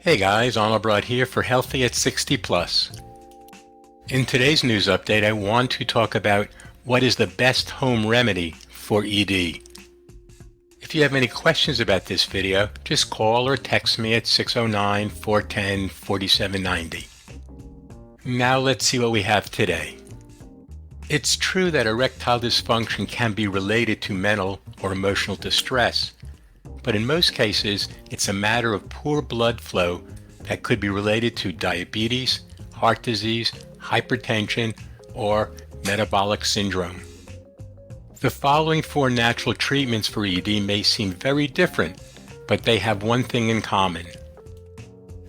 Hey guys, Arnold here for Healthy at 60 Plus. In today's news update, I want to talk about what is the best home remedy for ED. If you have any questions about this video, just call or text me at 609-410-4790. Now let's see what we have today. It's true that erectile dysfunction can be related to mental or emotional distress, but in most cases, it's a matter of poor blood flow that could be related to diabetes, heart disease, hypertension, or metabolic syndrome. The following 4 natural treatments for ED may seem very different, but they have one thing in common,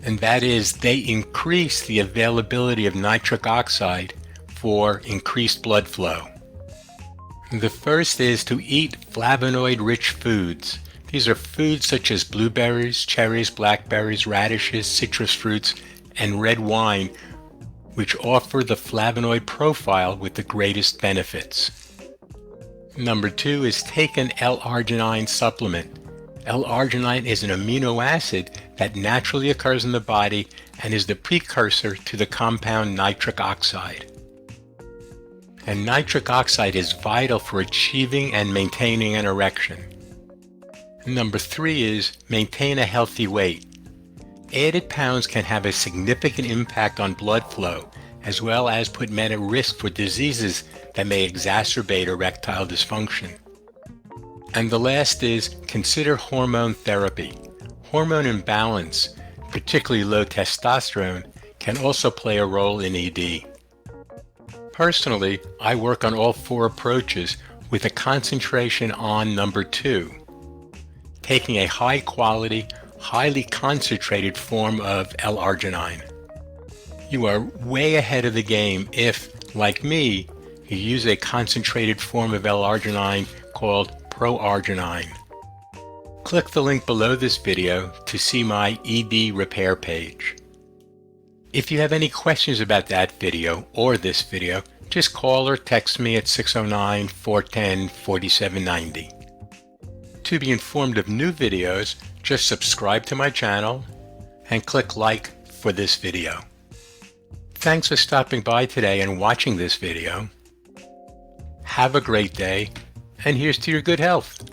and that is they increase the availability of nitric oxide for increased blood flow. The first is to eat flavonoid-rich foods. These are foods such as blueberries, cherries, blackberries, radishes, citrus fruits, and red wine, which offer the flavonoid profile with the greatest benefits. Number 2 is take an L-arginine supplement. L-arginine is an amino acid that naturally occurs in the body and is the precursor to the compound nitric oxide. And nitric oxide is vital for achieving and maintaining an erection. Number 3 is maintain a healthy weight. Added pounds can have a significant impact on blood flow, as well as put men at risk for diseases that may exacerbate erectile dysfunction. And the last is consider hormone therapy. Hormone imbalance, particularly low testosterone, can also play a role in ED. Personally, I work on all 4 approaches with a concentration on number 2. Taking a high-quality, highly concentrated form of L-arginine. You are way ahead of the game if, like me, you use a concentrated form of L-arginine called pro-arginine. Click the link below this video to see my ED repair page. If you have any questions about that video or this video, just call or text me at 609-410-4790. To be informed of new videos, just subscribe to my channel and click like for this video. Thanks for stopping by today and watching this video. Have a great day, and here's to your good health.